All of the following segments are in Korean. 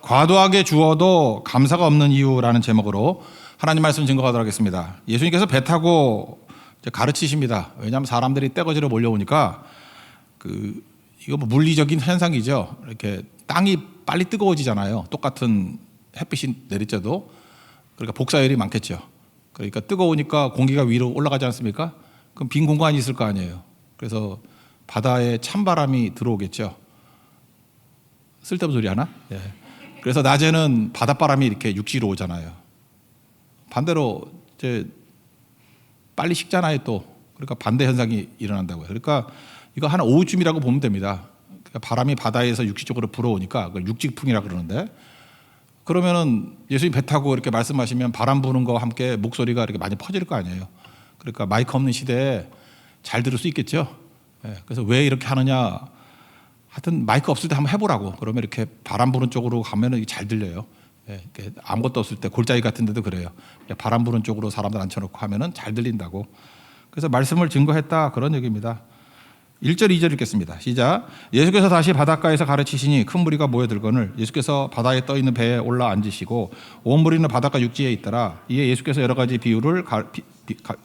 과도하게 주어도 감사가 없는 이유라는 제목으로 하나님 말씀 증거하도록 하겠습니다. 예수님께서 배 타고 가르치십니다. 왜냐하면 사람들이 떼거지로 몰려오니까 이거 뭐 물리적인 현상이죠. 이렇게 땅이 빨리 뜨거워지잖아요. 똑같은 햇빛이 내리쬐도. 그러니까 복사열이 많겠죠. 그러니까 뜨거우니까 공기가 위로 올라가지 않습니까? 그럼 빈 공간이 있을 거 아니에요. 그래서 바다에 찬바람이 들어오겠죠. 쓸데없는 소리 하나? 그래서 낮에는 바닷바람이 이렇게 육지로 오잖아요. 반대로 이제 빨리 식잖아요 또. 그러니까 반대 현상이 일어난다고요. 그러니까 이거 한 오후쯤이라고 보면 됩니다. 그러니까 바람이 바다에서 육지 쪽으로 불어오니까 그걸 육직풍이라 그러는데, 그러면은 예수님 배 타고 이렇게 말씀하시면 바람 부는 거와 함께 목소리가 이렇게 많이 퍼질 거 아니에요. 그러니까 마이크 없는 시대에 잘 들을 수 있겠죠. 그래서 왜 이렇게 하느냐. 하여튼 마이크 없을 때 한번 해보라고. 그러면 이렇게 바람 부는 쪽으로 가면은 잘 들려요. 아무것도 없을 때 골짜기 같은 데도 그래요. 바람 부는 쪽으로 사람들 앉혀놓고 하면은 잘 들린다고. 그래서 말씀을 증거했다, 그런 얘기입니다. 1절 2절 읽겠습니다. 시작. 예수께서 다시 바닷가에서 가르치시니 큰 무리가 모여들거늘 예수께서 바다에 떠있는 배에 올라 앉으시고 온 무리는 바닷가 육지에 있더라. 이에 예수께서 여러 가지 비유를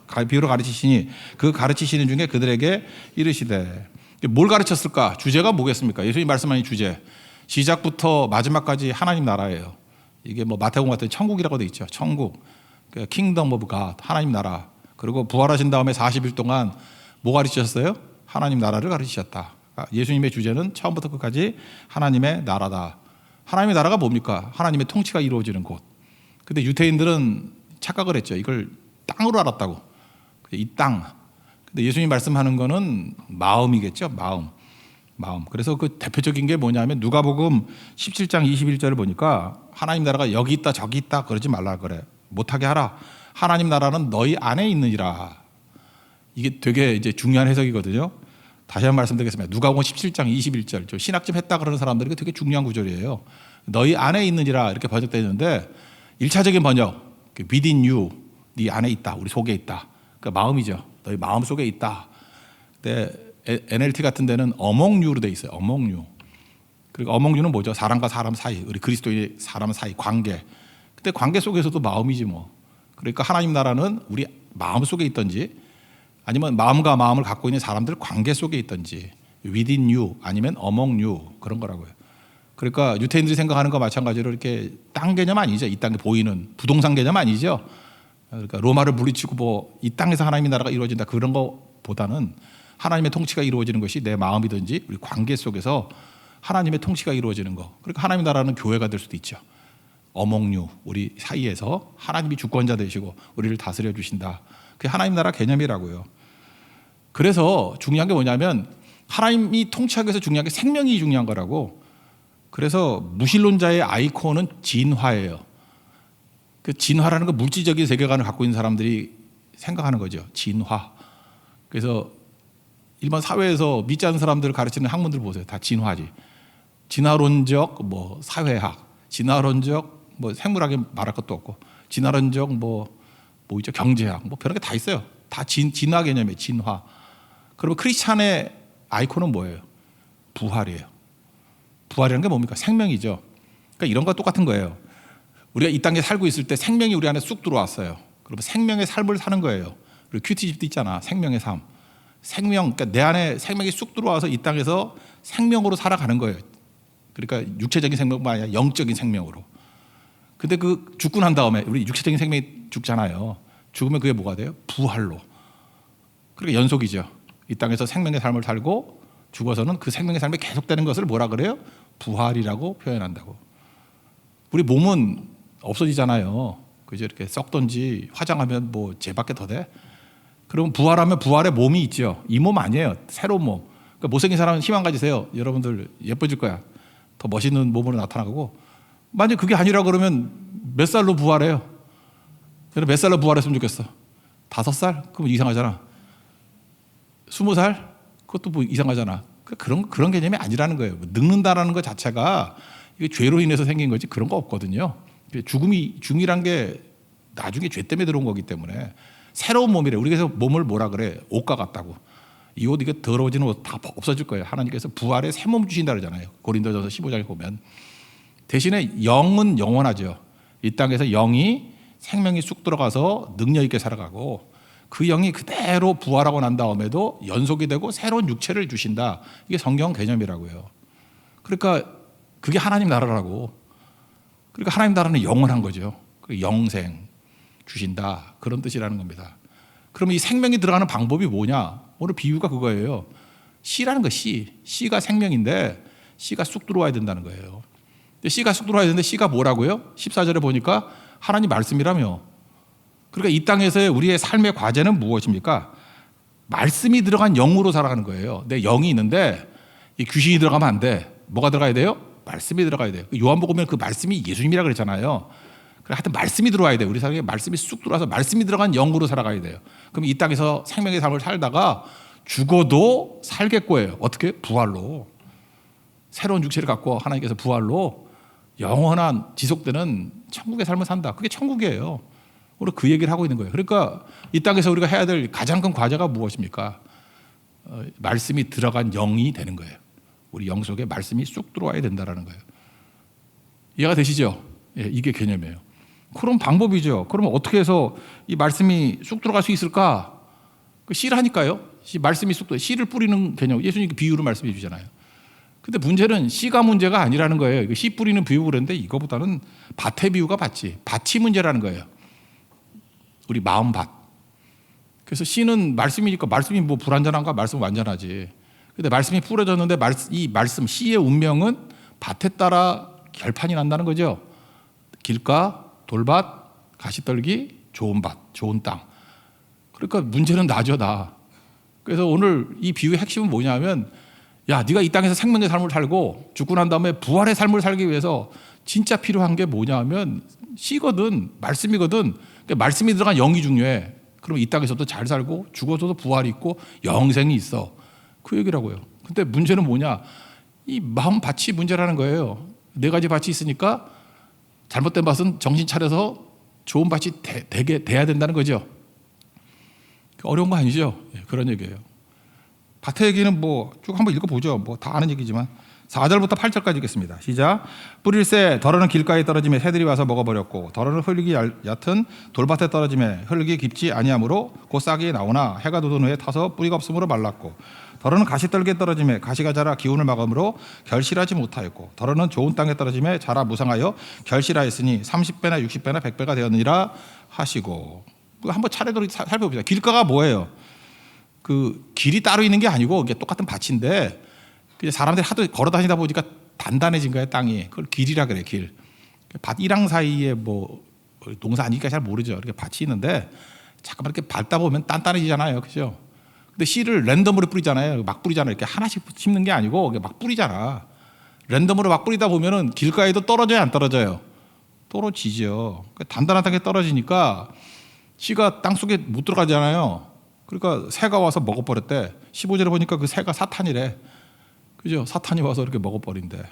가르치시니 그 가르치시는 중에 그들에게 이르시되. 뭘 가르쳤을까? 주제가 뭐겠습니까? 예수님 말씀하신 주제, 시작부터 마지막까지 하나님 나라예요. 이게 뭐 마태복음 같은 천국이라고 돼 있죠. 천국, 킹덤 오브 갓, 하나님 나라. 그리고 부활하신 다음에 40일 동안 뭐 가르치셨어요? 하나님 나라를 가르치셨다. 예수님의 주제는 처음부터 끝까지 하나님의 나라다. 하나님의 나라가 뭡니까? 하나님의 통치가 이루어지는 곳. 근데 유대인들은 착각을 했죠. 이걸 땅으로 알았다고. 이 땅. 근데 예수님 말씀하는 거는 마음이겠죠. 마음. 그래서 그 대표적인 게 뭐냐면 누가복음 17장 21절을 보니까 하나님 나라가 여기 있다 저기 있다 그러지 말라 그래. 못하게 하라. 하나님 나라는 너희 안에 있느니라. 이게 되게 이제 중요한 해석이거든요. 다시 한번 말씀드리겠습니다. 누가복음 17장 21절. 저 신학 좀 했다 그러는 사람들이 되게 중요한 구절이에요. 너희 안에 있느니라 이렇게 번역되어 있는데 1차적인 번역, within you, 네 안에 있다, 우리 속에 있다. 그러니까 마음이죠. 너희 마음 속에 있다. 근데 NLT 같은 데는 among you로 돼 있어요. among you. 그리고 among you는 뭐죠? 사람과 사람 사이, 우리 그리스도인의 사람 사이 관계. 근데 관계 속에서도 마음이지 뭐. 그러니까 하나님 나라는 우리 마음 속에 있든지 아니면 마음과 마음을 갖고 있는 사람들 관계 속에 있든지 within you 아니면 among you 그런 거라고요. 그러니까 유태인들이 생각하는 거 마찬가지로 이렇게 땅 개념 아니죠. 이 땅에 보이는 부동산 개념 아니죠. 그러니까 로마를 물리치고 뭐 이 땅에서 하나님의 나라가 이루어진다 그런 거보다는 하나님의 통치가 이루어지는 것이 내 마음이든지 우리 관계 속에서 하나님의 통치가 이루어지는 거. 그러니까 하나님의 나라는 교회가 될 수도 있죠. among you, 우리 사이에서 하나님이 주권자 되시고 우리를 다스려 주신다. 그게 하나님 나라 개념이라고요. 그래서 중요한 게 뭐냐면 하나님이 통치하기 위해서 중요한 게 생명이 중요한 거라고. 그래서 무신론자의 아이콘은 진화예요. 그 진화라는 거 물질적인 세계관을 갖고 있는 사람들이 생각하는 거죠. 진화. 그래서 일반 사회에서 믿지 않는 사람들을 가르치는 학문들 보세요. 다 진화지. 진화론적 뭐 사회학, 진화론적 뭐 생물학에 말할 것도 없고, 진화론적 뭐 있죠? 경제학, 뭐 별런 게 다 있어요. 다 진화 개념이에요. 진화. 그러면 크리스찬의 아이콘은 뭐예요? 부활이에요. 부활이라는 게 뭡니까? 생명이죠. 그러니까 이런 거 똑같은 거예요. 우리가 이 땅에 살고 있을 때 생명이 우리 안에 쑥 들어왔어요. 그러면 생명의 삶을 사는 거예요. 그리고 큐티집도 있잖아. 생명의 삶. 생명, 그러니까 내 안에 생명이 쑥 들어와서 이 땅에서 생명으로 살아가는 거예요. 그러니까 육체적인 생명만 아니라 영적인 생명으로. 근데 그 죽고 난 다음에 우리 육체적인 생명이 죽잖아요. 죽으면 그게 뭐가 돼요? 부활로. 그러니까 연속이죠. 이 땅에서 생명의 삶을 살고 죽어서는 그 생명의 삶이 계속되는 것을 뭐라 그래요? 부활이라고 표현한다고. 우리 몸은 없어지잖아요. 그죠? 이렇게 썩던지 화장하면 뭐 쟤밖에 더 돼? 그러면 부활하면 부활의 몸이 있죠. 이 몸 아니에요. 새로운 몸. 그러니까 못생긴 사람은 희망 가지세요. 여러분들 예뻐질 거야. 더 멋있는 몸으로 나타나고. 만약 그게 아니라 그러면 몇 살로 부활해요? 저는 몇 살로 부활했으면 좋겠어? 5살? 그럼 이상하잖아. 20살? 그것도 뭐 이상하잖아. 그런 개념이 아니라는 거예요. 늙는다라는 것 자체가 이게 죄로 인해서 생긴 거지 그런 거 없거든요. 중이란 게 나중에 죄 때문에 들어온 거기 때문에 새로운 몸이래. 우리 그래서 몸을 뭐라 그래? 옷과 같다고. 이 옷 이거 더러워지는 옷 다 없어질 거예요. 하나님께서 부활의 새 몸 주신다 그러잖아요. 고린도전서 15장에 보면. 대신에 영은 영원하죠. 이 땅에서 영이 생명이 쑥 들어가서 능력 있게 살아가고 그 영이 그대로 부활하고 난 다음에도 연속이 되고 새로운 육체를 주신다. 이게 성경 개념이라고요. 그러니까 그게 하나님 나라라고. 그러니까 하나님 나라는 영원한 거죠. 영생 주신다. 그런 뜻이라는 겁니다. 그러면 이 생명이 들어가는 방법이 뭐냐? 오늘 비유가 그거예요. 씨라는 거 씨. 씨가 생명인데 씨가 쑥 들어와야 된다는 거예요. 씨가 쑥 들어와야 되는데 씨가 뭐라고요? 14절에 보니까 하나님 말씀이라며. 그러니까 이 땅에서의 우리의 삶의 과제는 무엇입니까? 말씀이 들어간 영으로 살아가는 거예요. 내 영이 있는데 이 귀신이 들어가면 안 돼. 뭐가 들어가야 돼요? 말씀이 들어가야 돼요. 요한복음에 그 말씀이 예수님이라 그랬잖아요. 하여튼 말씀이 들어와야 돼요. 우리 삶에 말씀이 쑥 들어와서 말씀이 들어간 영으로 살아가야 돼요. 그럼 이 땅에서 생명의 삶을 살다가 죽어도 살겠고예요. 어떻게? 부활로. 새로운 육체를 갖고 하나님께서 부활로 영원한 지속되는 천국의 삶을 산다. 그게 천국이에요. 우리 그 얘기를 하고 있는 거예요. 그러니까 이 땅에서 우리가 해야 될 가장 큰 과제가 무엇입니까? 말씀이 들어간 영이 되는 거예요. 우리 영 속에 말씀이 쑥 들어와야 된다는 거예요. 이해가 되시죠? 예, 이게 개념이에요. 그럼 방법이죠. 그러면 어떻게 해서 이 말씀이 쑥 들어갈 수 있을까? 그 씨라니까요. 말씀이 쑥 들어. 씨를 뿌리는 개념. 예수님 비유로 말씀해 주잖아요. 근데 문제는 씨가 문제가 아니라는 거예요. 씨 뿌리는 비유 그랬는데 이거보다는 밭의 비유가 맞지. 밭이 문제라는 거예요. 우리 마음밭. 그래서 씨는 말씀이니까 말씀이 뭐 불완전한가? 말씀은 완전하지. 근데 말씀이 뿌려졌는데 이 말씀 씨의 운명은 밭에 따라 결판이 난다는 거죠. 길가, 돌밭, 가시떨기, 좋은 밭, 좋은 땅. 그러니까 문제는 나죠, 나. 그래서 오늘 이 비유의 핵심은 뭐냐면 야, 네가 이 땅에서 생명의 삶을 살고 죽고 난 다음에 부활의 삶을 살기 위해서 진짜 필요한 게 뭐냐면 씨거든, 말씀이거든. 그러니까 말씀이 들어간 영이 중요해. 그럼 이 땅에서도 잘 살고 죽어서도 부활이 있고 영생이 있어. 그 얘기라고요. 근데 문제는 뭐냐? 이 마음 밭이 문제라는 거예요. 네 가지 밭이 있으니까 잘못된 밭은 정신 차려서 좋은 밭이 되게 돼야 된다는 거죠. 어려운 거 아니죠? 예, 그런 얘기예요. 밭의 얘기는 뭐 쭉 한번 읽어보죠. 뭐 다 아는 얘기지만 4절부터 8절까지 읽겠습니다. 시작. 뿌릴새 덜어는 길가에 떨어지며 새들이 와서 먹어버렸고 덜어는 흙이 얕은 돌밭에 떨어지며 흙이 깊지 아니하므로 곧 싹이 나오나 해가 돋은 후에 타서 뿌리가 없으므로 말랐고 덜어는 가시떨기에 떨어지며 가시가 자라 기운을 막음으로 결실하지 못하였고 덜어는 좋은 땅에 떨어지며 자라 무성하여 결실하였으니 30배나 60배나 100배가 되었느니라 하시고. 한번 차례대로 살펴봅시다. 길가가 뭐예요? 그 길이 따로 있는 게 아니고 이게 똑같은 밭인데 사람들이 하도 걸어 다니다 보니까 단단해진 거예요, 땅이. 그걸 길이라 그래, 길. 밭 이랑 사이에 뭐 농사 아니니까 잘 모르죠. 이렇게 밭이 있는데 잠깐만 이렇게 밟다 보면 단단해지잖아요, 그죠? 근데 씨를 랜덤으로 뿌리잖아요. 막 뿌리잖아요. 이렇게 하나씩 심는 게 아니고 막 뿌리잖아. 랜덤으로 막 뿌리다 보면은 길가에도 떨어져요, 안 떨어져요? 떨어지죠. 단단하게 떨어지니까 씨가 땅 속에 못 들어가잖아요. 그러니까 새가 와서 먹어버렸대. 15절에 보니까 그 새가 사탄이래. 그죠? 사탄이 와서 이렇게 먹어버린대.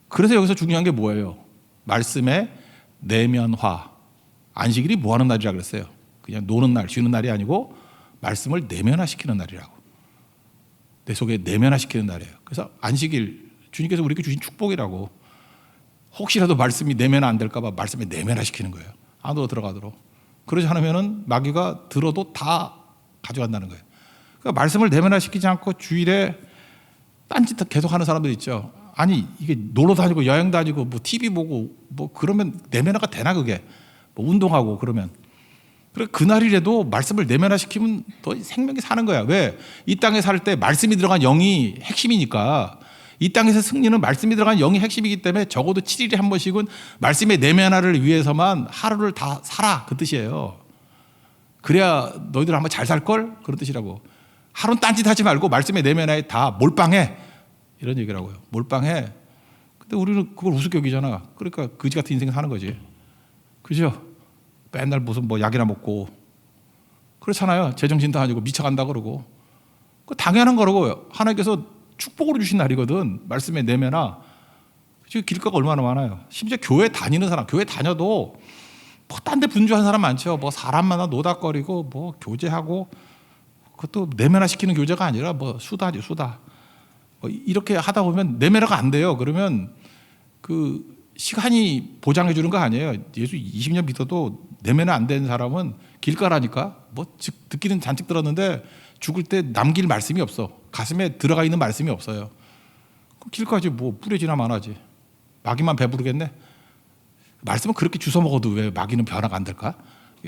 그래서 여기서 중요한 게 뭐예요? 말씀의 내면화. 안식일이 뭐 하는 날이라 그랬어요? 그냥 노는 날, 쉬는 날이 아니고 말씀을 내면화시키는 날이라고. 내 속에 내면화시키는 날이에요. 그래서 안식일, 주님께서 우리에게 주신 축복이라고. 혹시라도 말씀이 내면 안 될까 봐 말씀에 내면화시키는 거예요. 안으로 들어가도록. 그러지 않으면 마귀가 들어도 다 가져간다는 거예요. 그러니까 말씀을 내면화시키지 않고 주일에 딴짓 계속 하는 사람들 있죠. 아니 이게 놀러 다니고 여행 다니고 뭐 TV 보고 뭐 그러면 내면화가 되나 그게? 뭐 운동하고 그러면. 그래 그날이라도 말씀을 내면화시키면 더 생명이 사는 거야. 왜? 이 땅에 살 때 말씀이 들어간 영이 핵심이니까. 이 땅에서 승리는 말씀이 들어간 영이 핵심이기 때문에 적어도 7일에 한 번씩은 말씀의 내면화를 위해서만 하루를 다 살아. 그 뜻이에요. 그래야 너희들 한번 잘 살걸? 그런 뜻이라고. 하루는 딴짓하지 말고 말씀의 내면화에 다 몰빵해. 이런 얘기라고요. 몰빵해. 근데 우리는 그걸 우습게 여기잖아. 그러니까 거지 같은 인생 사는 거지. 그죠? 맨날 무슨 뭐 약이나 먹고 그렇잖아요. 제정신도 아니고 미쳐간다 그러고. 그 당연한 거라고. 하나님께서 축복으로 주신 날이거든. 말씀에 내면화. 지금 길가가 얼마나 많아요. 심지어 교회 다니는 사람, 교회 다녀도 뭐 딴 데 분주한 사람 많죠. 뭐 사람 만나 노닥거리고 뭐 교제하고 그것도 내면화시키는 교제가 아니라 뭐 수다죠, 수다. 뭐 이렇게 하다 보면 내면화가 안 돼요. 그러면 그 시간이 보장해 주는 거 아니에요. 예수 20년 믿어도 내면에 안 된 사람은 길가라니까. 뭐 듣기는 잔뜩 들었는데 죽을 때 남길 말씀이 없어. 가슴에 들어가 있는 말씀이 없어요. 길가지 뭐 뿌려지나 마나지. 마귀만 배부르겠네. 말씀은 그렇게 주워 먹어도 왜 마귀는 변화가 안 될까?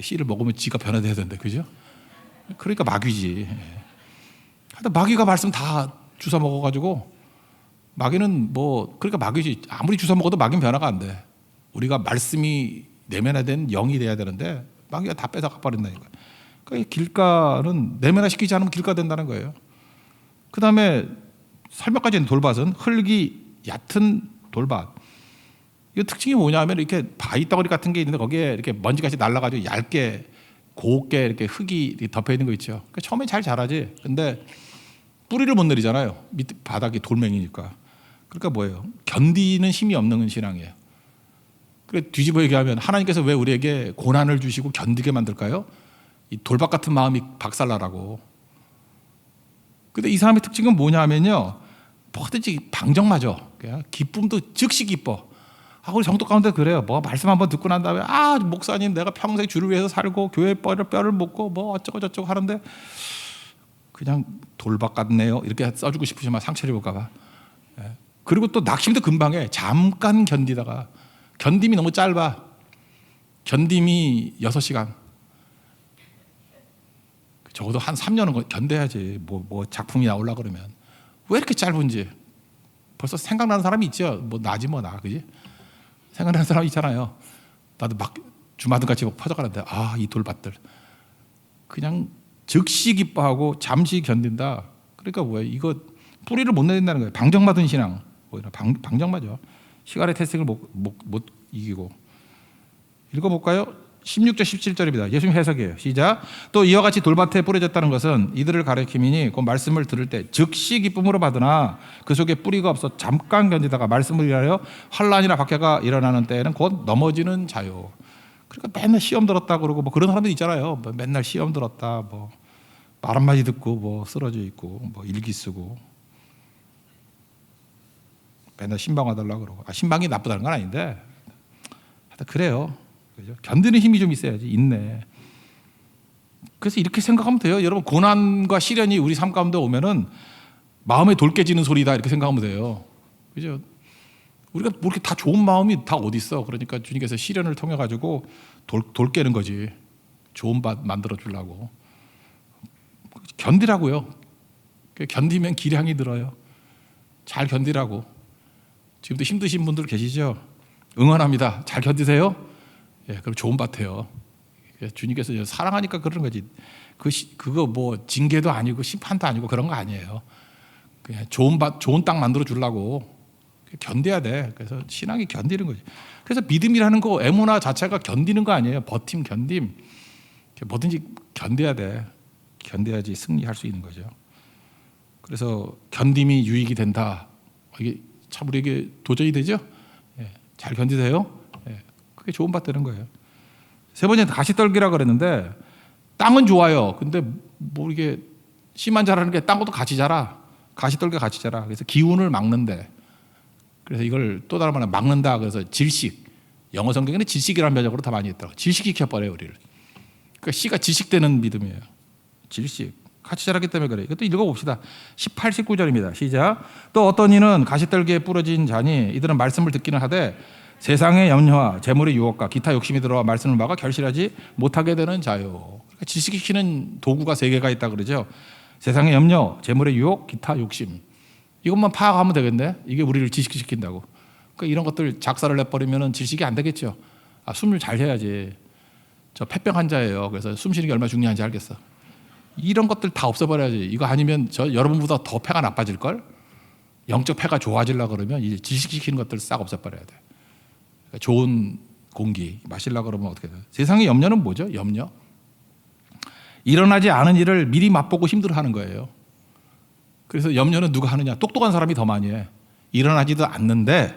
씨를 먹으면 지가 변화돼야 되는데, 그죠? 그러니까 마귀지. 하여튼 마귀가 말씀 다 주워 먹어가지고 마귀는 뭐 그러니까 마귀지. 아무리 주워 먹어도 마귀는 변화가 안 돼. 우리가 말씀이 내면화된 영이 돼야 되는데 마귀가 다 뺏어가 버린다니까. 그러니까 길가는 내면화시키지 않으면 길가 된다는 거예요. 그 다음에 설명까지 있는 돌밭은 흙이 얕은 돌밭. 이 특징이 뭐냐면 이렇게 바위 덩어리 같은 게 있는데 거기에 이렇게 먼지같이 날라가지고 얇게 곱게 이렇게 흙이 덮여 있는 거 있죠. 그러니까 처음에 잘 자라지. 근데 뿌리를 못 내리잖아요. 밑 바닥이 돌멩이니까. 그러니까 뭐예요? 견디는 힘이 없는 신앙이에요. 그래 뒤집어 얘기하면 하나님께서 왜 우리에게 고난을 주시고 견디게 만들까요? 이 돌박 같은 마음이 박살나라고. 근데 이 사람의 특징은 뭐냐면요. 뭐든지 방정맞아. 기쁨도 즉시 기뻐. 우리 성도 가운데 그래요. 뭐 말씀 한번 듣고 난 다음에 목사님 내가 평생 주를 위해서 살고 교회 뼈를 먹고 뭐 어쩌고 저쩌고 하는데 그냥 돌박 같네요. 이렇게 써주고 싶으시면 상처를 입을까 봐. 그리고 또 낙심도 금방 해. 잠깐 견디다가 견딤이 너무 짧아. 견딤이 6시간. 적어도 한 3년은 견뎌야지. 뭐 작품이 나오려고 그러면. 왜 이렇게 짧은지. 벌써 생각나는 사람이 있죠. 뭐 나지 뭐 나. 그지? 생각나는 사람이 있잖아요. 나도 막 주마등같이 퍼져가는데 이 돌밭들. 그냥 즉시 기뻐하고 잠시 견딘다. 그러니까 뭐예요? 이거 뿌리를 못 내린다는 거예요. 방정맞은 신앙. 방정맞아. 시간의 태생을 못 이기고. 읽어볼까요? 16절 17절입니다. 예수님 해석이에요. 시작. 또 이와 같이 돌밭에 뿌려졌다는 것은 이들을 가리킴이니 그 말씀을 들을 때 즉시 기쁨으로 받으나 그 속에 뿌리가 없어 잠깐 견디다가 말씀을 위하여 환난이나 박해가 일어나는 때에는 곧 넘어지는 자요. 그러니까 맨날 시험 들었다 그러고 뭐 그런 사람들 있잖아요. 맨날 시험 들었다 뭐 말 한마디 듣고 뭐 쓰러져 있고 뭐 일기 쓰고 맨날 신방 와달라고 그러고. 신방이 나쁘다는 건 아닌데 하여튼 그래요. 그죠? 견디는 힘이 좀 있어야지. 있네. 그래서 이렇게 생각하면 돼요. 여러분 고난과 시련이 우리 삶 가운데 오면은 마음에 돌 깨지는 소리다 이렇게 생각하면 돼요. 그죠? 우리가 뭐 이렇게 다 좋은 마음이 다 어디 있어? 그러니까 주님께서 시련을 통해 가지고 돌 깨는 거지. 좋은 밭 만들어 주려고. 견디라고요. 견디면 기량이 늘어요. 잘 견디라고. 지금도 힘드신 분들 계시죠? 응원합니다. 잘 견디세요. 그럼 좋은 밭이에요. 주님께서 사랑하니까 그러는 거지. 그거 뭐 징계도 아니고 심판도 아니고 그런 거 아니에요. 그냥 좋은 밭, 좋은 땅 만들어 주려고 견뎌야 돼. 그래서 신앙이 견디는 거지. 그래서 믿음이라는 거 에모나 자체가 견디는 거 아니에요. 버팀, 견딤. 뭐든지 견뎌야 돼. 견뎌야지 승리할 수 있는 거죠. 그래서 견딤이 유익이 된다. 이게 참 우리에게 도전이 되죠. 잘 견디세요. 그게 좋은 밭 되는 거예요. 세 번째는 가시떨기라 그랬는데 땅은 좋아요. 근데 뭐 이게 씨만 자라는 게 땅도 같이 자라. 가시떨기가 같이 자라. 그래서 기운을 막는데. 그래서 이걸 또 다른 말로 막는다. 그래서 질식. 영어 성경에는 질식이라는 면역으로 다 많이 했더라고요. 질식시켜버려요 우리를. 그러니까 씨가 질식되는 믿음이에요. 질식. 같이 자라기 때문에 그래요. 이것도 읽어봅시다. 18, 19절입니다. 시작. 또 어떤 이는 가시떨기에 부러진 자니 이들은 말씀을 듣기는 하되 세상의 염려와 재물의 유혹과 기타 욕심이 들어와 말씀을 막아 결실하지 못하게 되는 자요. 그러니까 질식시키는 도구가 3개가 있다 그러죠. 세상의 염려, 재물의 유혹, 기타 욕심. 이것만 파악하면 되겠네. 이게 우리를 질식시킨다고. 그러니까 이런 것들 작사를 내버리면 질식이 안 되겠죠. 숨을 잘 쉬어야지. 저 폐병 환자예요. 그래서 숨 쉬는 게 얼마나 중요한지 알겠어. 이런 것들 다 없애버려야지. 이거 아니면 여러분보다 더 폐가 나빠질걸? 영적 폐가 좋아지려고 그러면 이 질식시키는 것들 싹 없애버려야 돼. 그러니까 좋은 공기 마시려고 그러면 어떻게 돼요? 세상의 염려는 뭐죠? 염려? 일어나지 않은 일을 미리 맛보고 힘들어하는 거예요. 그래서 염려는 누가 하느냐? 똑똑한 사람이 더 많이 해. 일어나지도 않는데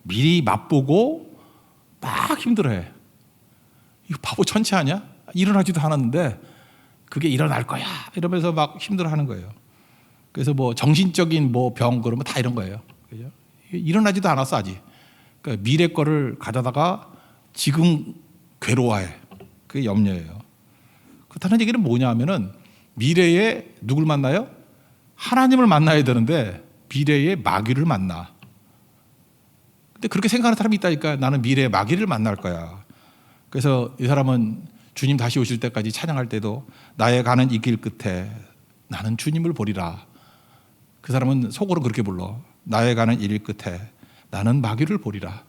미리 맛보고 막 힘들어해. 이거 바보 천치 아니야? 일어나지도 않았는데 그게 일어날 거야 이러면서 막 힘들어하는 거예요. 그래서 뭐 정신적인 뭐 병 그러면 다 이런 거예요. 그죠? 일어나지도 않았어 아직. 그러니까 미래 거를 가져다가 지금 괴로워해. 그게 염려예요. 그렇다는 얘기는 뭐냐 하면은 미래에 누굴 만나요? 하나님을 만나야 되는데 미래에 마귀를 만나. 근데 그렇게 생각하는 사람이 있다니까. 나는 미래에 마귀를 만날 거야. 그래서 이 사람은 주님 다시 오실 때까지 찬양할 때도 나의 가는 이 길 끝에 나는 주님을 보리라. 그 사람은 속으로 그렇게 불러. 나의 가는 이 길 끝에 나는 마귀를 보리라.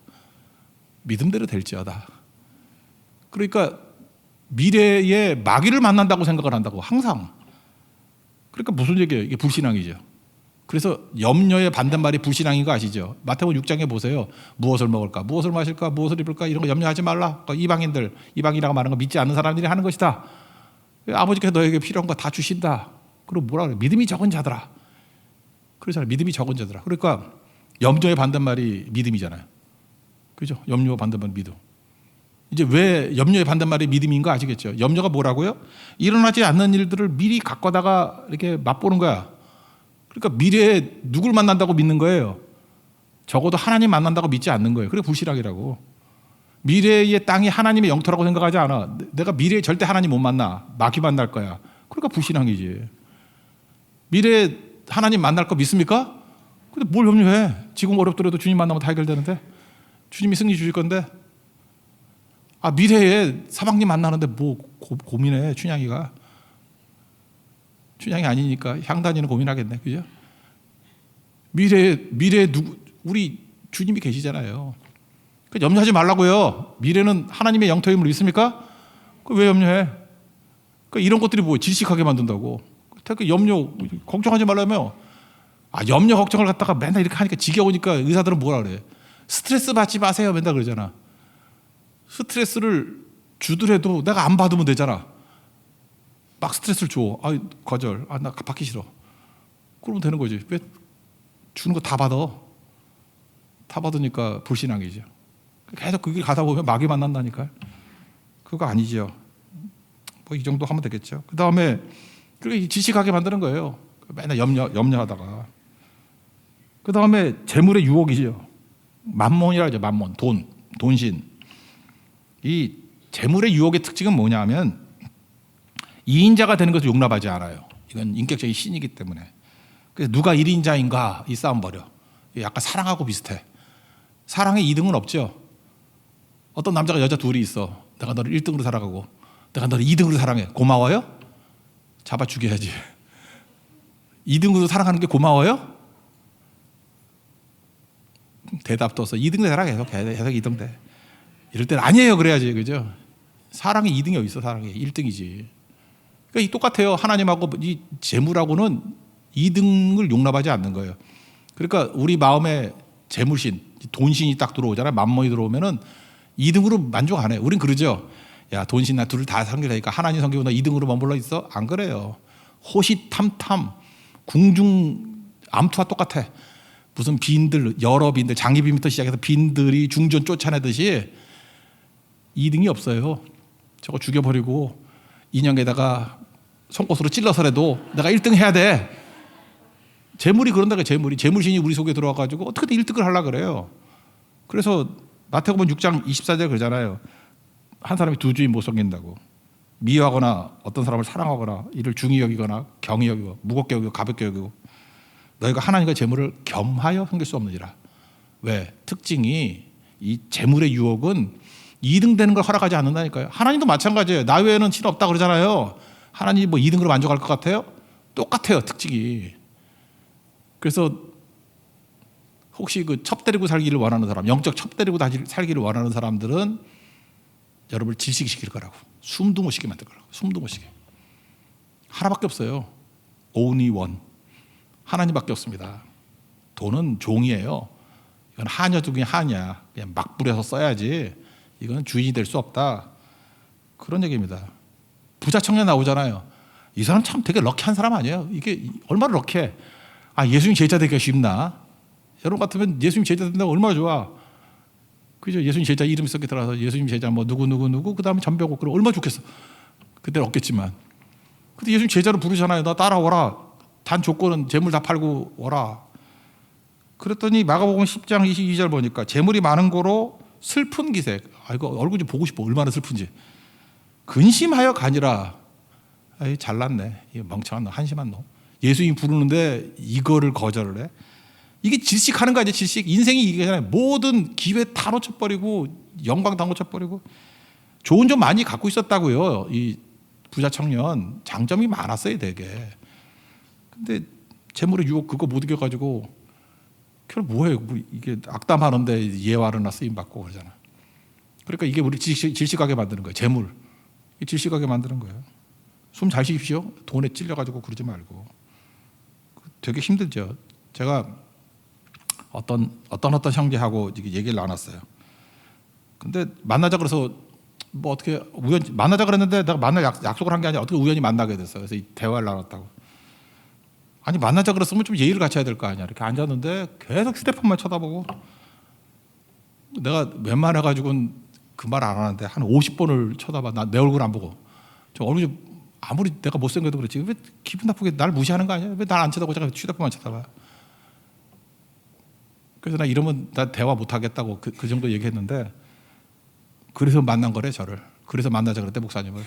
믿음대로 될지어다. 그러니까 미래에 마귀를 만난다고 생각을 한다고 항상. 그러니까 무슨 얘기예요? 이게 불신앙이죠. 그래서 염려의 반대말이 불신앙인 거 아시죠? 마태복음 6장에 보세요. 무엇을 먹을까? 무엇을 마실까? 무엇을 입을까? 이런 거 염려하지 말라. 이방이라고 말하는 거 믿지 않는 사람들이 하는 것이다. 아버지께서 너에게 필요한 거 다 주신다. 그리고 뭐라 그래? 믿음이 적은 자더라. 그러잖아요. 믿음이 적은 자더라. 그러니까 염려의 반대말이 믿음이잖아요. 그죠? 염려와 반대말 믿음. 이제 왜 염려의 반대말이 믿음인 거 아시겠죠? 염려가 뭐라고요? 일어나지 않는 일들을 미리 갖고다가 이렇게 맛보는 거야. 그러니까 미래에 누굴 만난다고 믿는 거예요. 적어도 하나님 만난다고 믿지 않는 거예요. 그게 불신앙이라고. 미래의 땅이 하나님의 영토라고 생각하지 않아. 내가 미래에 절대 하나님 못 만나. 마귀 만날 거야. 그러니까 불신앙이지. 미래에 하나님 만날 거 믿습니까? 근데 뭘 염려해? 지금 어렵더라도 주님 만나면 다 해결되는데. 주님이 승리 주실 건데. 미래에 사방님 만나는데 뭐 고민해, 춘향이가. 춘향이 아니니까 향단이는 고민하겠네. 그죠? 미래에 우리 주님이 계시잖아요. 그러니까 염려하지 말라고요. 미래는 하나님의 영토임을 믿습니까? 왜 염려해? 그러니까 이런 것들이 뭐 질식하게 만든다고. 그 염려 걱정하지 말라며. 염려 걱정을 갖다가 맨날 이렇게 하니까 지겨우니까 의사들은 뭐라 그래? 스트레스 받지 마세요. 맨날 그러잖아. 스트레스를 주더라도 내가 안 받으면 되잖아. 막 스트레스를 줘. 거절. 나 받기 싫어. 그러면 되는 거지. 왜 주는 거 다 받아? 다 받으니까 불신앙이죠. 계속 그 길 가다 보면 마귀 만난다니까요. 그거 아니죠. 뭐 이 정도 하면 되겠죠. 그 다음에 그렇게 지식하게 만드는 거예요. 맨날 염려하다가. 그 다음에 재물의 유혹이죠. 만몬이라 하죠. 만몬. 돈신. 이 재물의 유혹의 특징은 뭐냐 하면 2인자가 되는 것을 용납하지 않아요. 이건 인격적인 신이기 때문에. 그래서 누가 1인자인가 이 싸움 벌여. 약간 사랑하고 비슷해. 사랑에 2등은 없죠. 어떤 남자가 여자 둘이 있어. 내가 너를 1등으로 사랑하고 내가 너를 2등으로 사랑해. 고마워요? 잡아 죽여야지. 2등으로 사랑하는 게 고마워요? 대답도 없어. 2등으로 사랑해. 계속 2등 돼. 이럴 때는 아니에요. 그래야지. 그죠? 사랑이 2등이 어디 있어. 사랑이 1등이지. 그러니까 똑같아요. 하나님하고 이 재물하고는 2등을 용납하지 않는 거예요. 그러니까 우리 마음에 재물신, 돈신이 딱 들어오잖아요. 만몬이 들어오면은 2등으로 만족 안 해요. 우린 그러죠. 야, 돈신 나 둘을 다 섬기니까 하나님 섬기고 나 2등으로 머물러 있어? 안 그래요. 호시탐탐, 궁중 암투와 똑같아. 무슨 빈들, 여러 빈들, 장기빈부터 시작해서 빈들이 중전 쫓아내듯이 2등이 없어요. 저거 죽여버리고 인형에다가 송곳으로 찔러서라도 내가 1등 해야 돼. 재물이 그런다고. 재물신이 우리 속에 들어와가지고 어떻게든 1등을 하려고 그래요. 그래서 마태복음 6장 24절에 그러잖아요. 한 사람이 두 주인 못 섬긴다고. 미워하거나 어떤 사람을 사랑하거나 이를 중히 여기거나 경히 여기고 무겁게 여기고 가볍게 여기고 너희가 하나님과 재물을 겸하여 섬길 수 없느니라. 왜? 특징이 이 재물의 유혹은 2등 되는 걸 허락하지 않는다니까요. 하나님도 마찬가지예요. 나 외에는 신 없다 그러잖아요. 하나님이 뭐 2등으로 만족할 것 같아요? 똑같아요. 특징이. 그래서 혹시 그 첩 때리고 살기를 원하는 사람, 영적 첩 때리고 살기를 원하는 사람들은 여러분을 질식시킬 거라고. 숨도 못 쉬게 만들 거라고. 숨도 못 쉬게. 하나밖에 없어요. only one. 하나님밖에 없습니다. 돈은 종이에요. 이건 하녀 중에 하냐. 그냥 막 부려서 써야지. 이건 주인이 될 수 없다. 그런 얘기입니다. 부자 청년 나오잖아요. 이 사람 참 되게 럭키한 사람 아니에요? 이게 얼마나 럭키해. 예수님 제자 되기가 쉽나? 여러분 같으면 예수님 제자 된다고 얼마나 좋아. 그죠? 예수님 제자 이름 썩게 들어가서 예수님 제자 뭐 누구 그 다음에 전병옥 그럼 얼마나 좋겠어. 그때는 없겠지만. 근데 예수님 제자로 부르잖아요. 나 따라오라. 단 조건은 재물 다 팔고 오라. 그랬더니 마가복음 10장 22절 보니까 재물이 많은 거로 슬픈 기색. 이거 얼굴 좀 보고 싶어. 얼마나 슬픈지. 근심하여 가니라. 잘났네. 이 멍청한 놈, 한심한 놈. 예수님 부르는데 이거를 거절을 해. 이게 질식하는 거 아니야, 질식. 인생이 이게잖아요. 모든 기회 다 놓쳐버리고 영광 다 놓쳐버리고. 좋은 점 많이 갖고 있었다고요. 이 부자 청년 장점이 많았어요, 되게. 근데 재물의 유혹 그거 못 이겨가지고 그럼 뭐해요? 이게 악담하는데 예화로나 쓰임 받고 그러잖아. 그러니까 이게 우리 질식하게 만드는 거예요. 재물 질식하게 만드는 거예요. 숨 잘 쉬십시오. 돈에 찔려가지고 그러지 말고. 되게 힘들죠. 제가 어떤 형제하고 얘기를 나눴어요. 근데 만나자 그래서 뭐 어떻게 우연히 만나자 그랬는데 내가 만날 약속을 한 게 아니라 어떻게 우연히 만나게 됐어요. 그래서 이 대화를 나눴다고. 아니 만나자 그랬으면 좀 예의를 갖춰야 될 거 아니야. 이렇게 앉았는데 계속 휴대폰만 쳐다보고 내가 웬만해가지고는 그 말 안 하는데 한 50번을 쳐다봐. 내 얼굴 안 보고. 저 얼굴 좀 아무리 내가 못생겨도 그렇지 왜 기분 나쁘게 날 무시하는 거 아니야? 왜 날 안 쳐다보고 자꾸 휴대폰만 쳐다봐. 그래서 나 이러면 나 대화 못 하겠다고 그 정도 얘기했는데 그래서 만난 거래 저를. 그래서 만나자 그랬대 목사님을.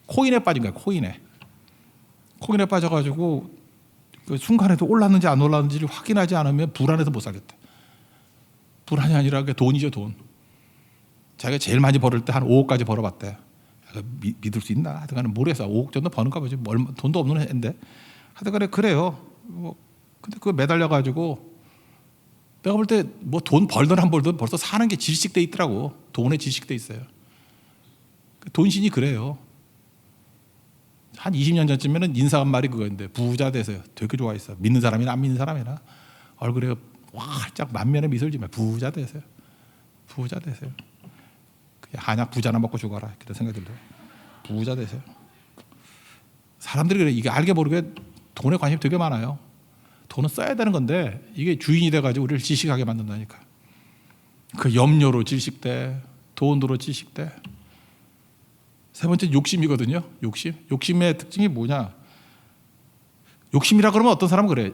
코인에 빠진 거야. 코인에 빠져가지고 그 순간에도 올랐는지 안 올랐는지를 확인하지 않으면 불안해서 못 살겠다. 불안이 아니라 돈이죠, 돈. 자기가 제일 많이 벌을 때 한 5억까지 벌어봤대. 믿을 수 있나? 하여튼간에 모르겠어. 5억 정도 버는가 보지. 돈도 없는 애인데. 하여튼간에 그래요. 근데 그거 매달려가지고 내가 볼 때 뭐 돈 벌든 안 벌든 벌써 사는 게 질식돼 있더라고. 돈에 질식돼 있어요. 돈신이 그래요. 한 20년 전쯤에는 인사 한 말이 그거였는데 부자 되세요. 되게 좋아했어. 믿는 사람이나 안 믿는 사람이나 얼굴에 활짝 만면에 미소를 지면 부자 되세요. 부자 되세요. 한약 부자나 먹고 죽어라. 그런 생각이 들어요. 부자 되세요. 사람들이 그래. 이게 알게 모르게 돈에 관심이 되게 많아요. 돈은 써야 되는 건데 이게 주인이 돼가지고 우리를 질식하게 만든다니까. 그 염려로 질식돼. 돈으로 질식돼. 세 번째 욕심이거든요. 욕심의 특징이 뭐냐? 욕심이라 그러면 어떤 사람은 그래.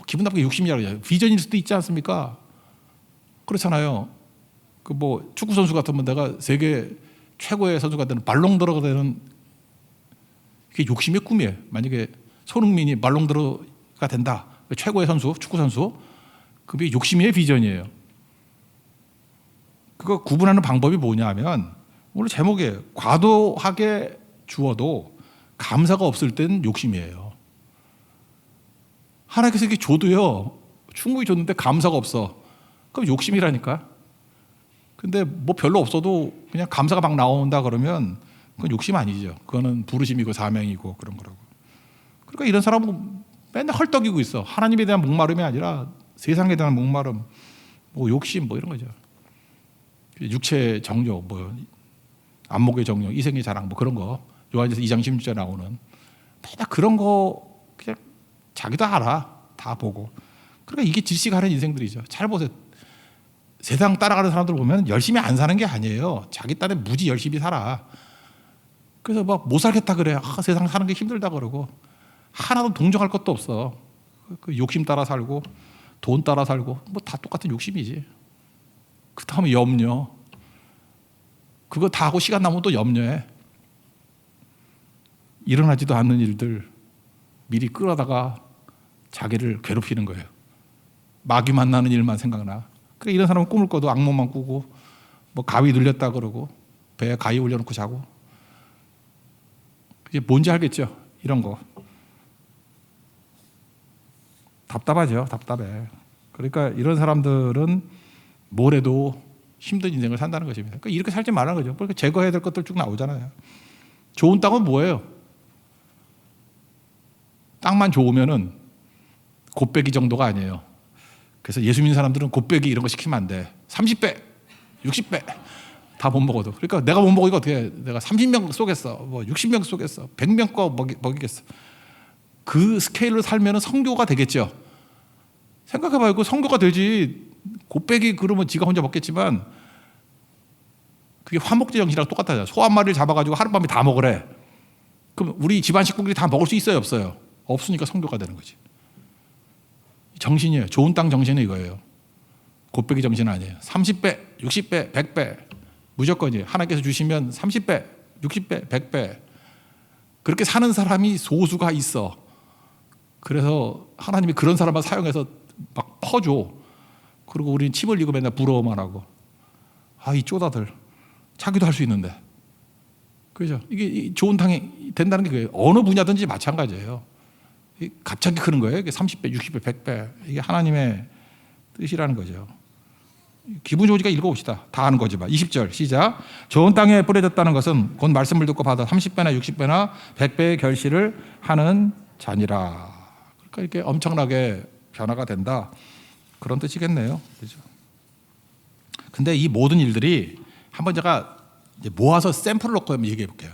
기분 나쁘게 욕심이라 그래요. 비전일 수도 있지 않습니까? 그렇잖아요. 그 뭐 축구 선수 같으면 내가 세계 최고의 선수가 되는 발롱도르가 되는 그게 욕심의 꿈이에요. 만약에 손흥민이 발롱도르가 된다. 최고의 선수, 축구 선수. 그게 욕심의 비전이에요. 그거 구분하는 방법이 뭐냐면 오늘 제목에 과도하게 주어도 감사가 없을 때는 욕심이에요. 하나님께서 이렇게 줘도요 충분히 줬는데 감사가 없어. 그럼 욕심이라니까. 근데 뭐 별로 없어도 그냥 감사가 막 나온다 그러면 그건 욕심 아니죠. 그거는 부르심이고 사명이고 그런 거라고. 그러니까 이런 사람은 맨날 헐떡이고 있어. 하나님에 대한 목마름이 아니라 세상에 대한 목마름, 뭐 욕심 뭐 이런 거죠. 육체의 정욕, 뭐 안목의 정욕, 이생의 자랑 뭐 그런 거. 요한일서 2장 16절에 나오는 맨날 그런 거 그냥 자기도 알아. 다 보고. 그러니까 이게 질식하는 인생들이죠. 잘 보세요. 세상 따라가는 사람들 보면 열심히 안 사는 게 아니에요. 자기 딴에 무지 열심히 살아. 그래서 막 못 살겠다 그래. 세상 사는 게 힘들다 그러고 하나도 동정할 것도 없어. 그 욕심 따라 살고 돈 따라 살고 뭐 다 똑같은 욕심이지. 그 다음에 염려. 그거 다 하고 시간 남으면 또 염려해. 일어나지도 않는 일들 미리 끌어다가 자기를 괴롭히는 거예요. 마귀 만나는 일만 생각나. 그러니까 이런 사람은 꿈을 꿔도 악몽만 꾸고 뭐 가위 눌렸다 그러고 배에 가위 올려놓고 자고. 이게 뭔지 알겠죠? 이런 거. 답답하죠. 답답해. 그러니까 이런 사람들은 뭘 해도 힘든 인생을 산다는 것입니다. 그러니까 이렇게 살지 말라는 거죠. 그러니까 제거해야 될 것들 쭉 나오잖아요. 좋은 땅은 뭐예요? 땅만 좋으면은 곱빼기 정도가 아니에요. 그래서 예수 믿는 사람들은 곱빼기 이런 거 시키면 안 돼. 30배, 60배 다 못 먹어도. 그러니까 내가 못 먹으니까 어떻게 해? 내가 30명 쏘겠어. 뭐 60명 쏘겠어. 100명 거 먹이겠어. 그 스케일로 살면 성교가 되겠죠. 생각해봐요. 그 성교가 되지. 곱빼기 그러면 지가 혼자 먹겠지만 그게 화목제 정신이랑 똑같아요. 소 한 마리를 잡아가지고 하룻밤에 다 먹으래. 그럼 우리 집안 식구들이 다 먹을 수 있어요? 없어요? 없으니까 성교가 되는 거지. 정신이에요. 좋은 땅 정신은 이거예요. 곱빼기 정신은 아니에요. 30배, 60배, 100배 무조건이에요. 하나님께서 주시면 30배, 60배, 100배. 그렇게 사는 사람이 소수가 있어. 그래서 하나님이 그런 사람만 사용해서 막 퍼줘. 그리고 우리는 침 흘리고 맨날 부러워만 하고. 아, 이 쪼다들. 자기도 할 수 있는데. 그죠? 이게 좋은 땅이 된다는 게 그거예요. 어느 분야든지 마찬가지예요. 갑자기 크는 거예요. 이게 30배, 60배, 100배. 이게 하나님의 뜻이라는 거죠. 기분 좋으니까 읽어봅시다. 다 아는 거지만. 20절 시작. 좋은 땅에 뿌려졌다는 것은 곧 말씀을 듣고 받아 30배나 60배나 100배의 결실을 하는 자니라. 그러니까 이렇게 엄청나게 변화가 된다. 그런 뜻이겠네요. 그죠? 근데 이 모든 일들이 한번 제가 이제 모아서 샘플을 놓고 한번 얘기해 볼게요.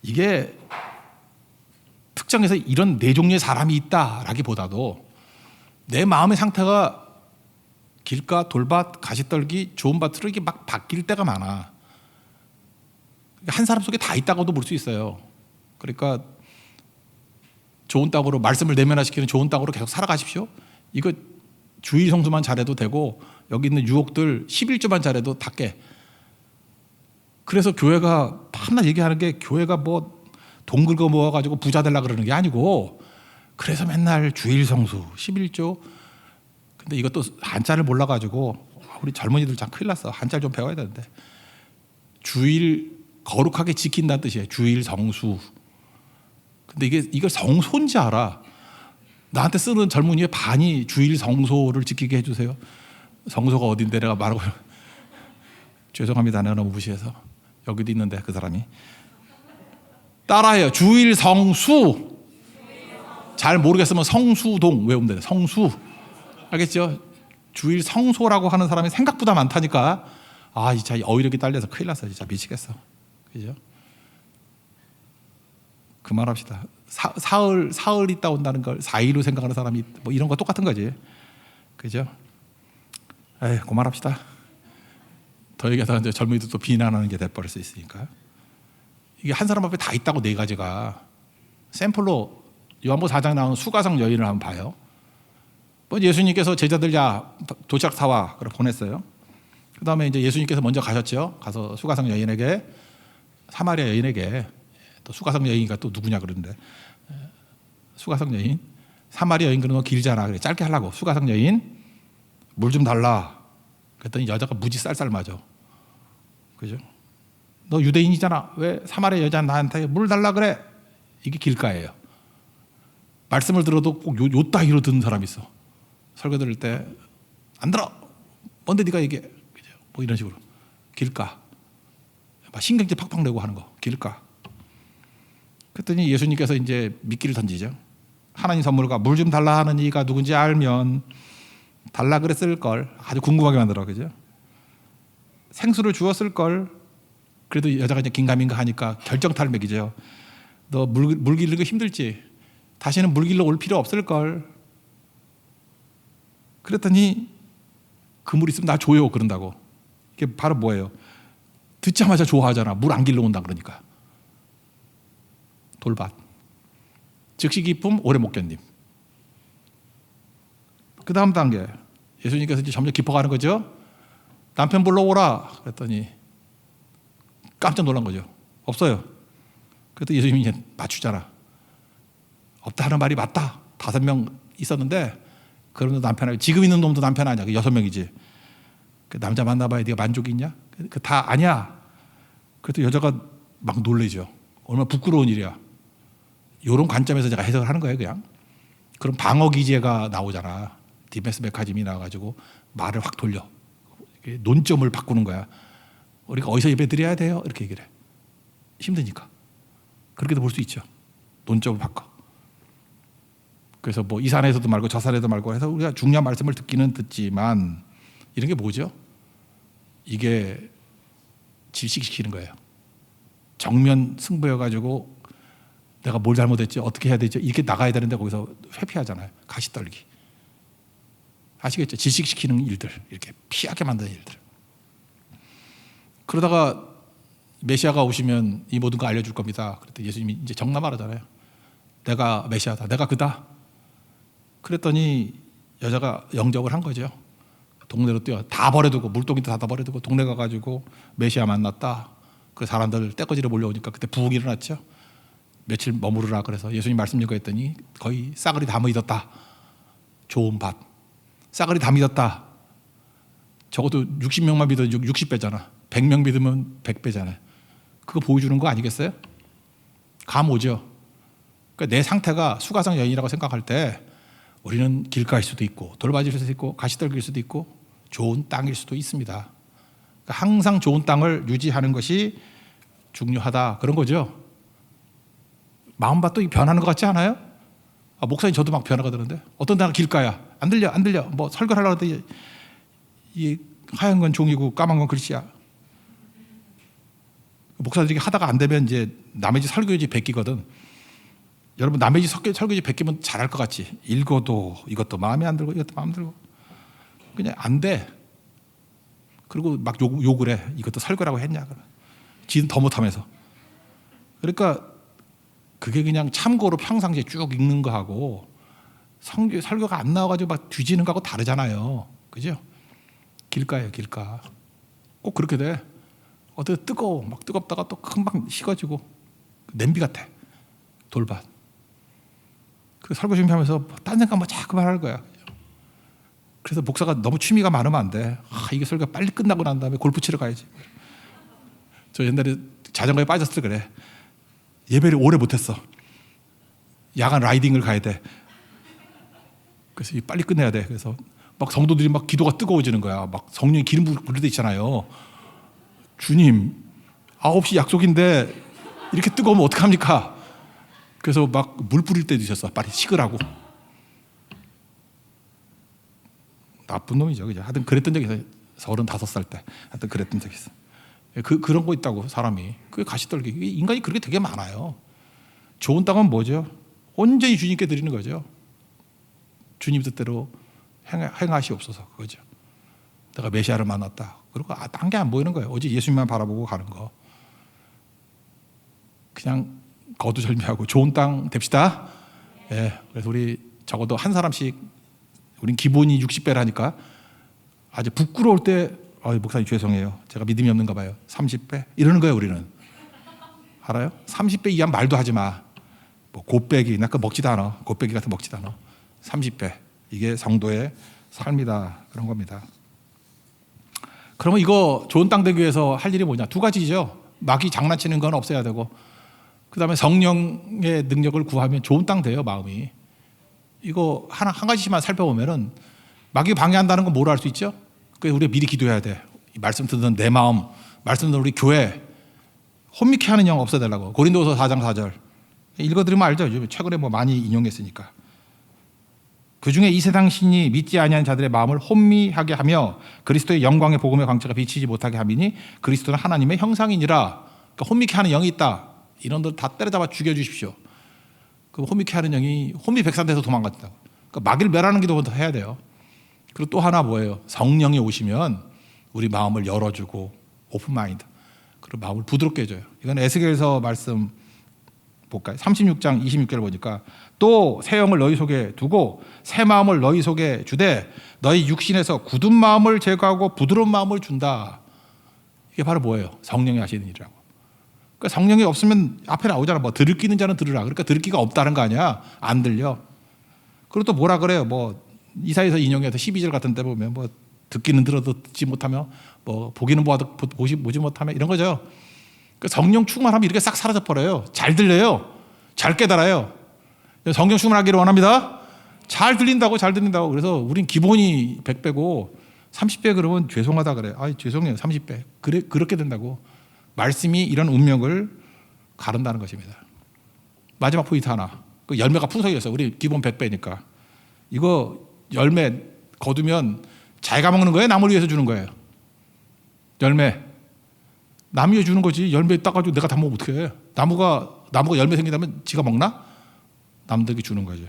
이게 특정해서 이런 네 종류의 사람이 있다라기보다도 내 마음의 상태가 길가, 돌밭, 가시떨기, 좋은 밭으로 이게 막 바뀔 때가 많아. 한 사람 속에 다 있다고도 볼 수 있어요. 그러니까 좋은 땅으로 말씀을 내면화시키는 좋은 땅으로 계속 살아가십시오. 이거 주일 성수만 잘해도 되고 여기 있는 유혹들 11조만 잘해도 다 깨. 그래서 교회가 맨날 얘기하는 게 교회가 뭐 돈 긁어 모아가지고 부자 되려고 그러는 게 아니고 그래서 맨날 주일 성수 11조. 근데 이것도 한자를 몰라가지고 우리 젊은이들 참 큰일 났어. 한자를 좀 배워야 되는데 주일 거룩하게 지킨다는 뜻이에요. 주일 성수. 근데 이걸 성소인지 알아. 나한테 쓰는 젊은이의 반이 주일 성소를 지키게 해주세요. 성소가 어딘데 내가 말하고 죄송합니다. 내가 너무 무시해서. 여기도 있는데 그 사람이 따라해요. 주일 성수. 잘 모르겠으면 성수동 외우면 돼요. 성수. 알겠죠? 주일 성소라고 하는 사람이 생각보다 많다니까. 아, 진짜 어휘력이 딸려서 큰일 났어. 진짜 미치겠어. 그죠? 그만합시다. 사흘 있다 온다는 걸 4일로 생각하는 사람이 뭐 이런 거 똑같은 거지. 그죠? 에이, 그만합시다. 더 얘기하다 이제 젊은이들 또 비난하는 게 돼버릴 수 있으니까. 이게 한 사람 앞에 다 있다고 네 가지가. 샘플로 요한복음 4장에 나오는 수가성 여인을 한번 봐요. 뭐 예수님께서 제자들 야 도시락 사와 그래 보냈어요. 그 다음에 이제 예수님께서 먼저 가셨죠. 가서 수가성 여인에게 사마리아 여인에게 또 수가성 여인이가 또 누구냐 그러는데 수가성 여인 사마리아 여인 그러면 길잖아. 그래 짧게 하려고 수가성 여인 물 좀 달라. 그랬더니 여자가 무지 쌀쌀 맞아. 그죠? 너 유대인이잖아. 왜 사마리아 여자 나한테 물 달라 그래? 이게 길가예요. 말씀을 들어도 꼭 요 따위로 듣는 사람이 있어. 설교 들을 때 안 들어. 뭔데 네가 얘기해. 그죠? 뭐 이런 식으로 길가. 막 신경질 팍팍 내고 하는 거 길가. 그랬더니 예수님께서 이제 미끼를 던지죠. 하나님 선물과 물 좀 달라 하는 이가 누군지 알면 달라 그랬을 걸. 아주 궁금하게 만들어. 그죠? 생수를 주었을 걸. 그래도 여자가 이제 긴가민가 하니까 결정타를 매기죠. 너 물 길르기 힘들지? 다시는 물 길러 올 필요 없을 걸. 그랬더니 그 물 있으면 나 줘요 그런다고. 이게 바로 뭐예요? 듣자마자 좋아하잖아. 물 안 길러 온다 그러니까. 돌밭. 즉시 기쁨 오래 못 견딤. 그 다음 단계 예수님께서 이제 점점 깊어가는 거죠. 남편 불러오라 그랬더니 깜짝 놀란 거죠. 없어요. 그랬더니 예수님이 이제 맞추잖아. 없다 하는 말이 맞다. 5명 있었는데 그러면 남편하고 지금 있는 놈도 남편 아니야. 6명이지. 그 남자 만나봐야 네가 만족이 있냐? 그 다 아니야. 그래도 여자가 막 놀래죠. 얼마나 부끄러운 일이야. 이런 관점에서 제가 해석을 하는 거예요, 그냥. 그럼 방어 기제가 나오잖아. 디메스 메카즘이 나와가지고 말을 확 돌려. 논점을 바꾸는 거야. 우리가 어디서 예배 드려야 돼요? 이렇게 얘기를 해. 힘드니까. 그렇게도 볼 수 있죠. 논점을 바꿔. 그래서 뭐 이 산에서도 말고 저 산에도 말고 해서 우리가 중요한 말씀을 듣기는 듣지만 이런 게 뭐죠? 이게 질식시키는 거예요. 정면 승부여가지고 내가 뭘 잘못했지? 어떻게 해야 되지? 이렇게 나가야 되는데 거기서 회피하잖아요. 가시떨기. 아시겠죠? 질식시키는 일들. 이렇게 피하게 만드는 일들. 그러다가 메시아가 오시면 이 모든 거 알려줄 겁니다. 그랬더니 예수님이 이제 정말 말하잖아요. 내가 메시아다. 내가 그다. 그랬더니 여자가 영접을 한 거죠. 동네로 뛰어 다 버려두고 물동이도 다 버려두고 동네 가가지고 메시아 만났다. 그 사람들 떼거지로 몰려오니까 그때 부흥이 일어났죠. 며칠 머무르라 그래서 예수님 말씀 읽어했더니 거의 싸그리 다 믿었다. 좋은 밭 싸그리 다 믿었다. 적어도 60명만 믿으면 60배잖아. 100명 믿으면 100배잖아요. 그거 보여주는 거 아니겠어요? 감 오죠. 그러니까 내 상태가 수가성 여인이라고 생각할 때 우리는 길가일 수도 있고 돌바지일 수도 있고 가시떨기일 수도 있고 좋은 땅일 수도 있습니다. 그러니까 항상 좋은 땅을 유지하는 것이 중요하다 그런 거죠. 마음밭도 변하는 것 같지 않아요? 목사님 저도 막 변화가되는데 어떤 데가 길가야 안 들려 뭐 설교를 하려고 하더니 이 하얀 건 종이고 까만 건 글씨야. 목사들이 하다가 안 되면 이제 남의 집 설교지 베끼거든. 여러분 남의 집 설교지 베끼면 잘할 것 같지. 읽어도 이것도 마음에 안 들고 이것도 마음 들고 그냥 안 돼. 그리고 막 욕을 해. 이것도 설교라고 했냐. 지는 더 못하면서. 그러니까 그게 그냥 참고로 평상시에 쭉 읽는 거하고 설교가 안 나와가지고 막 뒤지는 거하고 다르잖아요. 그죠? 길가예요, 길가. 꼭 그렇게 돼. 어때 뜨거워. 막 뜨겁다가 또 금방 식어지고 냄비 같아. 돌밭. 그 설교 준비하면서 딴 생각만 자꾸만 하는 거야. 그래서 목사가 너무 취미가 많으면 안 돼. 이게 설교가 빨리 끝나고 난 다음에 골프 치러 가야지. 저 옛날에 자전거에 빠졌을 때 그래. 예배를 오래 못했어. 야간 라이딩을 가야 돼. 그래서 빨리 끝내야 돼. 그래서 막 성도들이 막 기도가 뜨거워지는 거야. 막 성령이 기름 부를 때 있잖아요. 주님, 9시 약속인데 이렇게 뜨거우면 어떡합니까? 그래서 막 물 뿌릴 때도 있었어. 빨리 식으라고. 나쁜 놈이죠. 그죠? 하여튼 그랬던 적이 있어요. 35살 때. 하여튼 그랬던 적이 있어. 그런 거 있다고 사람이. 그게 가시떨기. 인간이 그렇게 되게 많아요. 좋은 땅은 뭐죠? 온전히 주님께 드리는 거죠. 주님 뜻대로 행하시옵소서 그거죠. 내가 메시아를 만났다. 그리고 딴 게 안 보이는 거예요. 오직 예수님만 바라보고 가는 거. 그냥 거두절미하고 좋은 땅 됩시다. 예, 그래서 우리 적어도 한 사람씩 우린 기본이 60배라니까 아주 부끄러울 때 목사님 죄송해요. 제가 믿음이 없는가 봐요. 30배? 이러는 거예요 우리는. 알아요? 30배 이하면 말도 하지 마. 뭐 곱빼기, 나 그거 먹지도 않아. 곱빼기 같은 거 먹지도 않아. 30배. 이게 성도의 삶이다. 그런 겁니다. 그러면 이거 좋은 땅 되기 위해서 할 일이 뭐냐? 두 가지죠. 마귀 장난치는 건 없애야 되고 그 다음에 성령의 능력을 구하면 좋은 땅 돼요 마음이. 이거 한 가지씩만 살펴보면은 마귀가 방해한다는 건 뭐로 알 수 있죠? 그래서 우리가 미리 기도해야 돼. 말씀 듣는 내 마음, 말씀 듣는 우리 교회 혼미케 하는 영 없애달라고. 고린도서 4장 4절 읽어드리면 알죠. 최근에 뭐 많이 인용했으니까. 그중에 이 세상 신이 믿지 아니하는 자들의 마음을 혼미하게 하며 그리스도의 영광의 복음의 광채가 비치지 못하게 함이니 그리스도는 하나님의 형상이니라. 그러니까 혼미케 하는 영이 있다. 이런들 다 때려잡아 죽여주십시오. 그 혼미케 하는 영이 혼미백산돼서 도망간다고. 그러니까 마귀를 멸하는 기도부터 해야 돼요. 그리고 또 하나 뭐예요? 성령이 오시면 우리 마음을 열어주고 오픈 마인드. 그리고 마음을 부드럽게 해줘요. 이건 에스겔서 말씀 볼까요? 36장 26절을 보니까 또 새 영을 너희 속에 두고 새 마음을 너희 속에 주되 너희 육신에서 굳은 마음을 제거하고 부드러운 마음을 준다. 이게 바로 뭐예요? 성령이 하시는 일이라고. 그러니까 성령이 없으면 앞에 나오잖아. 뭐 들을 끼는 자는 들으라. 그러니까 들을 끼가 없다는 거 아니야. 안 들려. 그리고 또 뭐라 그래요? 뭐 이사야서 인용해서 12절 같은 데 보면 뭐 듣기는 들어도 듣지 못하며 뭐 보기는 보아도 보지 못하며 이런 거죠. 그러니까 성령 충만하면 이렇게 싹 사라져 버려요. 잘 들려요. 잘 깨달아요. 성령 충만하기를 원합니다. 잘 들린다고. 그래서 우린 기본이 100배고 30배 그러면 죄송하다 그래. 죄송해요. 30배. 그렇게 된다고. 말씀이 이런 운명을 가른다는 것입니다. 마지막 포인트 하나. 그 열매가 풍성이었어요. 우리 기본 100배니까. 이거 열매 거두면 자기가 먹는 거예요? 남을 위해서 주는 거예요? 열매. 남 위해 주는 거지. 열매 따가지고 내가 다 먹으면 어떡해. 나무가 열매 생기다면 지가 먹나? 남들에게 주는 거죠.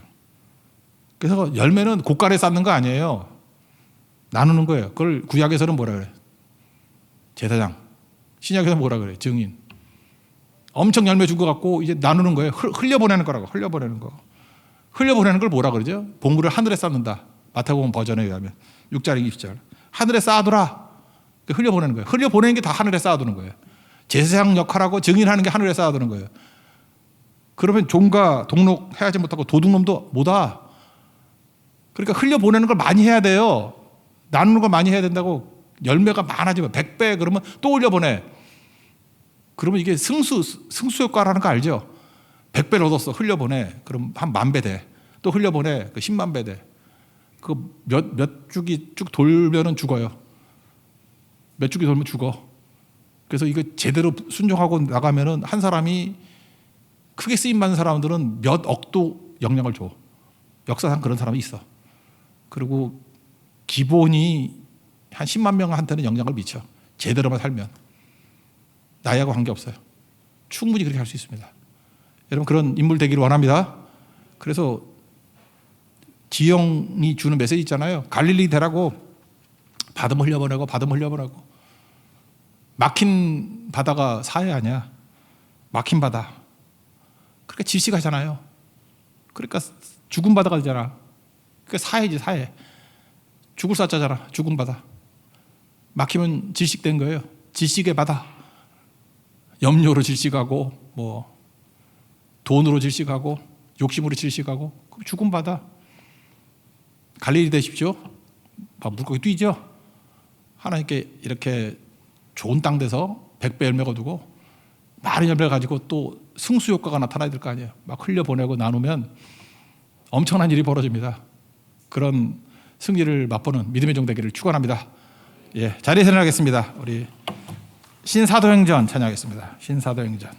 그래서 열매는 고가에 쌓는 거 아니에요. 나누는 거예요. 그걸 구약에서는 뭐라 그래? 제사장. 신약에서 뭐라 그래? 증인. 엄청 열매 준 것 같고 이제 나누는 거예요. 흘려보내는 거라고. 흘려보내는 거. 흘려보내는 걸 뭐라 그러죠? 봉구를 하늘에 쌓는다. 마태복음 버전에 의하면 6장 20절. 하늘에 쌓아두라. 흘려보내는 거예요. 흘려보내는 게 다 하늘에 쌓아두는 거예요. 제사장 역할하고 증인하는 게 하늘에 쌓아두는 거예요. 그러면 종과 동록해야지 못하고 도둑놈도 못와. 그러니까 흘려보내는 걸 많이 해야 돼요. 나누는 걸 많이 해야 된다고. 열매가 많아지면 100배 그러면 또 흘려보내. 그러면 이게 승수 효과라는 거 알죠? 100배를 얻었어. 흘려보내. 그럼 한 10,000배 돼. 또 흘려보내. 10만 배 돼. 그 몇 주기 쭉 돌면은 죽어요. 몇 주기 돌면 죽어. 그래서 이거 제대로 순종하고 나가면은 한 사람이 크게 쓰임 받는 사람들은 몇 억도 영향을 줘. 역사상 그런 사람이 있어. 그리고 기본이 한 10만 명한테는 영향을 미쳐. 제대로만 살면. 나이하고 관계없어요. 충분히 그렇게 할 수 있습니다. 여러분 그런 인물 되기를 원합니다. 그래서 지영이 주는 메시지 있잖아요. 갈릴리 되라고 받으면 흘려보내고 받으면 흘려보내고. 막힌 바다가 사해 아니야. 막힌 바다. 그러니까 질식하잖아요. 그러니까 죽은 바다가 되잖아. 그러니까 사해지 사해. 죽을 사자잖아. 죽은 바다. 막히면 질식된 거예요. 질식의 바다. 염려로 질식하고 뭐 돈으로 질식하고 욕심으로 질식하고 그럼 죽은 바다. 갈릴리 되십시오. 물고기 뛰죠. 하나님께 이렇게 좋은 땅 돼서 100배 열매 거두고 많은 열매 가지고 또 승수 효과가 나타나야 될 거 아니에요. 막 흘려보내고 나누면 엄청난 일이 벌어집니다. 그런 승리를 맛보는 믿음의 종 되기를 축원합니다. 예, 자리에서 일어나겠습니다. 우리 신사도행전 찬양하겠습니다. 신사도행전.